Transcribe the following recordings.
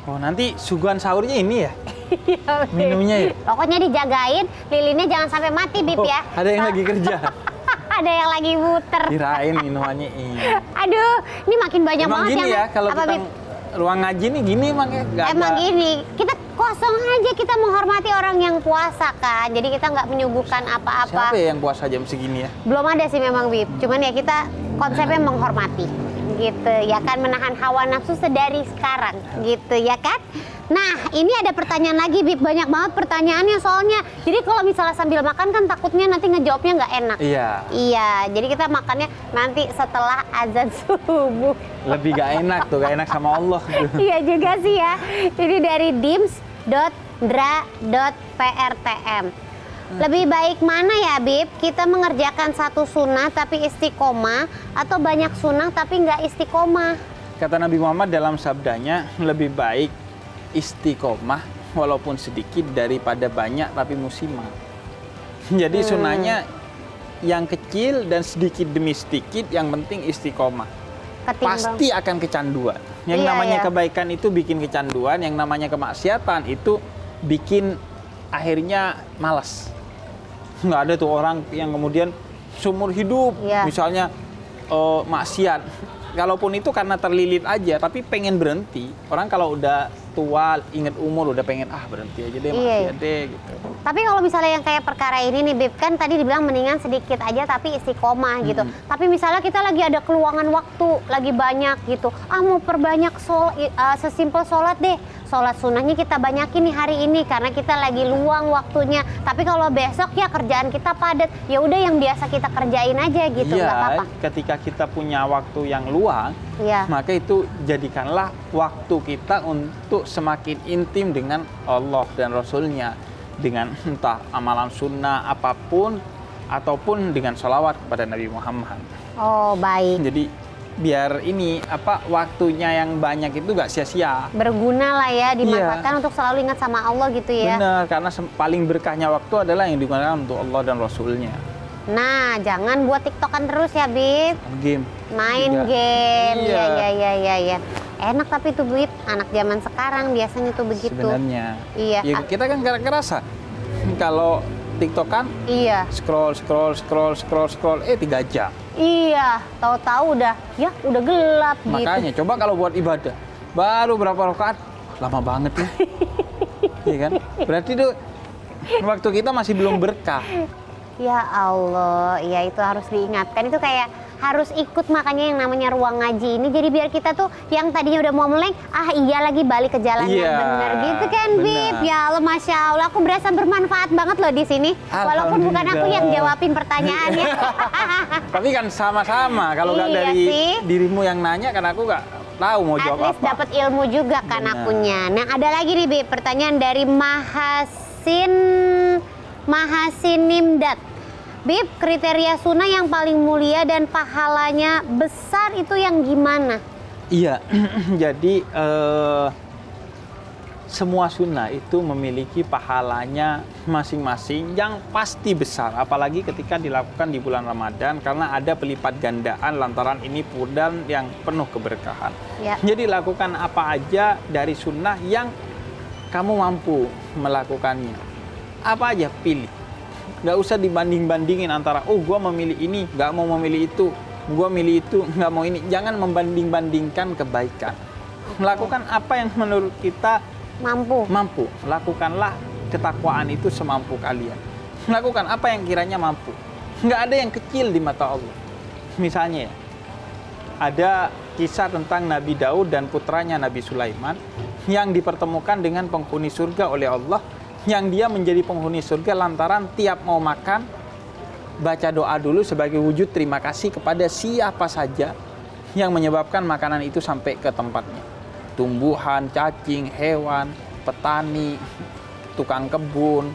Oh, nanti suguhan sahurnya ini ya? Iya, Bib. Minumnya ya? Pokoknya dijagain, lilinnya jangan sampai mati, Bib ya. Ada yang lagi kerja. Ada yang lagi muter. Kirain minumannya ini. Aduh, ini makin banyak Emang banget gini ya, kalau apa, kita Bib? ruang ngaji nih gini emang ya? Nggak Emang ada. gini, kita kosong aja, kita menghormati orang yang puasa kan. Jadi kita nggak menyuguhkan apa-apa. Siapa ya yang puasa jam segini ya? Belum ada sih memang, Bib. Cuman ya kita konsepnya menghormati. Gitu ya kan, menahan hawa nafsu sedari sekarang. Gitu ya kan. Nah, ini ada pertanyaan lagi, Bib. Banyak banget pertanyaannya soalnya. Jadi kalau misalnya sambil makan kan takutnya nanti ngejawabnya nggak enak. Iya. Iya, jadi kita makannya nanti setelah azan subuh. Lebih gak enak tuh, gak enak sama Allah. Iya juga sih ya. Ini dari dims.dra.prtm. Lebih baik mana ya, Bib? Kita mengerjakan satu sunnah tapi istiqomah, atau banyak sunnah tapi nggak istiqomah? Kata Nabi Muhammad dalam sabdanya, lebih baik istiqomah walaupun sedikit daripada banyak tapi musiman. Jadi sunnahnya yang kecil dan sedikit demi sedikit, yang penting istiqomah. Ketimbang. Pasti akan kecanduan. Yang Iya, namanya iya. kebaikan itu bikin kecanduan, yang namanya kemaksiatan itu bikin akhirnya malas. Nggak ada tuh orang yang kemudian seumur hidup Iya. misalnya maksiat. Kalaupun itu karena terlilit aja, tapi pengen berhenti. Orang kalau udah tua, inget umur, udah pengen berhenti aja deh, Iya. maksiat deh gitu. Tapi kalau misalnya yang kayak perkara ini nih, Bib, kan tadi dibilang mendingan sedikit aja tapi istiqomah gitu. Tapi misalnya kita lagi ada keluangan waktu, lagi banyak gitu. Mau perbanyak sesimpel sholat deh. Sholat sunnahnya kita banyakin nih hari ini karena kita lagi luang waktunya. Tapi kalau besok ya kerjaan kita padat, ya udah yang biasa kita kerjain aja gitu, nggak Iya, apa-apa. ketika kita punya waktu yang luang, Iya. maka itu jadikanlah waktu kita untuk semakin intim dengan Allah dan Rasulnya, dengan entah amalan sunnah apapun ataupun dengan sholawat kepada Nabi Muhammad. Oh, baik. Jadi biar ini waktunya yang banyak itu gak sia-sia. Berguna lah ya, dimanfaatkan untuk selalu ingat sama Allah gitu ya. Benar, karena paling berkahnya waktu adalah yang digunakan untuk Allah dan Rasulnya. Nah, jangan buat tiktokan terus ya, Bib. Game. Main Juga. game. Iya. Ya. Enak tapi tuh, Bib. Anak zaman sekarang biasanya tuh begitu. Sebenarnya. Iya. Ya, kita kan gak kerasa. Kalau tiktokan Iya. scroll 3 jam. Iya, tahu-tahu udah gelap gitu. Makanya coba kalau buat ibadah baru berapa rakaat, lama banget ya. Iya kan? Berarti tuh waktu kita masih belum berkah. Ya Allah, ya itu harus diingatkan. Itu kayak harus ikut makanya yang namanya ruang ngaji ini. Jadi biar kita tuh yang tadinya udah mau meleng, iya lagi balik ke jalan yang Iya, benar gitu kan, Bib. benar. Ya Allah, Masya Allah, aku berasa bermanfaat banget loh di sini. Walaupun bukan aku yang jawabin pertanyaannya. Tapi kan sama-sama. Kalau nggak Iya dari sih. dirimu yang nanya, kan aku nggak tahu mau At jawab least apa. dapat ilmu juga kan Benar. akunya. Nah, ada lagi nih, Bib, pertanyaan dari Mahasinimdat. Bib, kriteria sunnah yang paling mulia dan pahalanya besar itu yang gimana? Iya, jadi semua sunnah itu memiliki pahalanya masing-masing yang pasti besar. Apalagi ketika dilakukan di bulan Ramadan karena ada pelipat gandaan lantaran ini bulan yang penuh keberkahan. Ya. Jadi lakukan apa aja dari sunnah yang kamu mampu melakukannya. Apa aja pilih. Nggak usah dibanding-bandingin antara, gua memilih ini, nggak mau memilih itu, gua milih itu, nggak mau ini. Jangan membanding-bandingkan kebaikan. Melakukan apa yang menurut kita mampu. Lakukanlah ketakwaan itu semampu kalian. Lakukan apa yang kiranya mampu. Nggak ada yang kecil di mata Allah. Misalnya ya, ada kisah tentang Nabi Daud dan putranya Nabi Sulaiman yang dipertemukan dengan penghuni surga oleh Allah, yang dia menjadi penghuni surga lantaran tiap mau makan baca doa dulu sebagai wujud terima kasih kepada siapa saja yang menyebabkan makanan itu sampai ke tempatnya. Tumbuhan, cacing, hewan, petani, tukang kebun,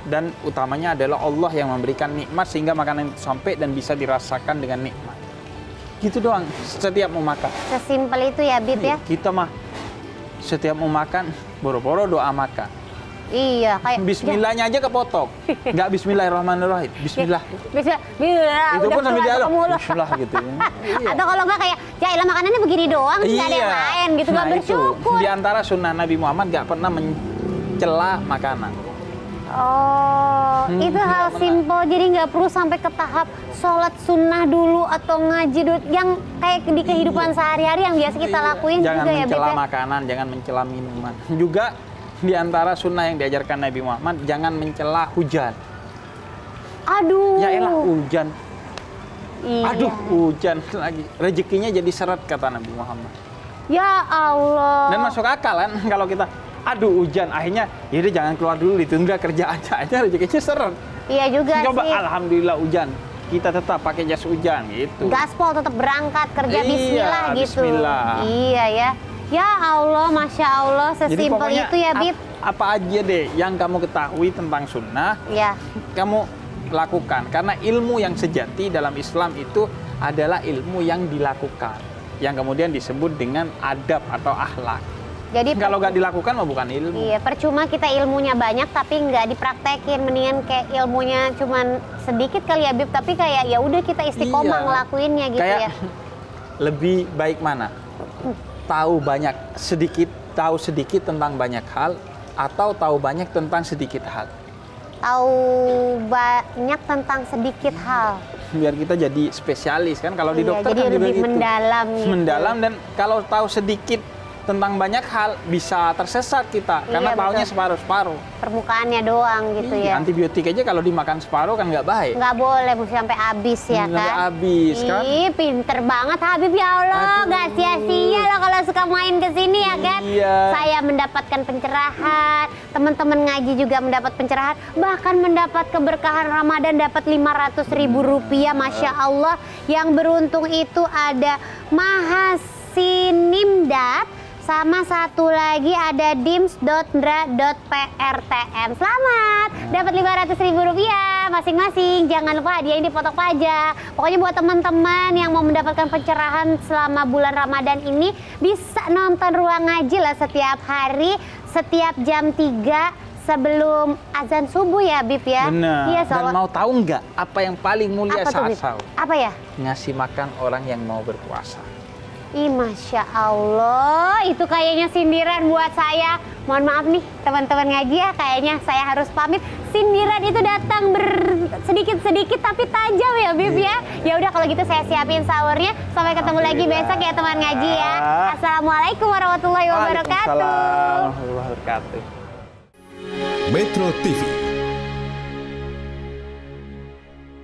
dan utamanya adalah Allah yang memberikan nikmat sehingga makanan itu sampai dan bisa dirasakan dengan nikmat. Gitu doang setiap mau makan. Sesimpel itu ya, Bib ya? Kita mah setiap mau makan boro-boro doa makan. Iya, kayak Bismillahnya aja kepotong. Nggak Bismillahirrahmanirrahim. Bismillah. Bismillah. Itu pun sambil dialog. mulut. Bismillah gitu. Iya. Atau kalau nggak kayak, ya ilah makanannya begini doang, nggak ada yang lain gitu, nggak Nah, bersyukur. itu. Di antara sunnah Nabi Muhammad nggak pernah mencela makanan. Oh, itu nggak hal pernah. simpel, jadi nggak perlu sampai ke tahap sholat sunnah dulu atau ngaji dulu, yang kayak di kehidupan sehari-hari yang biasa kita lakuin Jangan juga ya, mencela Beb. makanan, jangan mencela minuman. Juga di antara sunnah yang diajarkan Nabi Muhammad, jangan mencela hujan. Aduh. Ya elah hujan. Iya. Aduh hujan lagi. Rezekinya jadi seret kata Nabi Muhammad. Ya Allah. Dan masuk akal kan kalau kita aduh hujan, akhirnya yaudah jangan keluar dulu, ditunda kerja aja rezekinya seret. Iya juga Coba sih. alhamdulillah hujan, kita tetap pakai jas hujan gitu. Gaspol tetap berangkat kerja, Iya, bismillah gitu. bismillah. Iya ya. Ya Allah, Masya Allah, Jadi sesimpel pokoknya itu ya, Bib. apa aja deh yang kamu ketahui tentang sunnah, Ya. kamu lakukan. Karena ilmu yang sejati dalam Islam itu adalah ilmu yang dilakukan, yang kemudian disebut dengan adab atau akhlak. Jadi Kalau nggak dilakukan mah bukan ilmu. iya, percuma kita ilmunya banyak tapi nggak dipraktekin. Mendingan kayak ilmunya cuman sedikit kali ya, Bib, tapi kayak ya udah kita istiqomah Iya. ngelakuinnya gitu Kayak ya. lebih baik mana? Tahu sedikit tentang banyak hal, atau tahu banyak tentang sedikit hal. Tahu banyak tentang sedikit hal. Biar kita jadi spesialis kan, kalau di Iya, dokter jadi kan juga lebih gitu. mendalam gitu. Mendalam, dan kalau tahu sedikit tentang banyak hal bisa tersesat kita karena Iya, taunya betul. separuh-separuh. Permukaannya doang gitu Iya, ya. antibiotik aja kalau dimakan separuh kan nggak baik. Nggak boleh, mesti sampai habis ya Sampai kan. habis, kan? Ih, pinter banget Habib, ya Allah. Aduh. Nggak sia-sia loh kalau suka main ke sini ya kan. Iya. Saya mendapatkan pencerahan, teman-teman ngaji juga mendapat pencerahan, bahkan mendapat keberkahan Ramadan, dapat 500.000 rupiah, Masya Allah. Yang beruntung itu ada Mahasinimdat, sama satu lagi ada dims.ndra.prtm. Selamat dapat 500.000 rupiah masing-masing. Jangan lupa hadiahnya dipotong pajak. Pokoknya buat teman-teman yang mau mendapatkan pencerahan selama bulan Ramadan ini, bisa nonton Ruang Ngaji lah setiap hari, setiap jam 3 sebelum azan subuh ya, Bib ya. Benar. Iya, Dan mau tahu nggak apa yang paling mulia apa tuh, saat Bib? sahur? Apa ya? Ngasih makan orang yang mau berpuasa. Ih, Masya Allah, itu kayaknya sindiran buat saya. Mohon maaf nih teman-teman ngaji ya, kayaknya saya harus pamit. Sindiran itu datang sedikit-sedikit tapi tajam ya, Bib ya. Ya udah kalau gitu saya siapin sahurnya. Sampai ketemu lagi besok ya teman ngaji ya. Assalamualaikum warahmatullahi wabarakatuh. Waalaikumsalam warahmatullahi wabarakatuh. Metro TV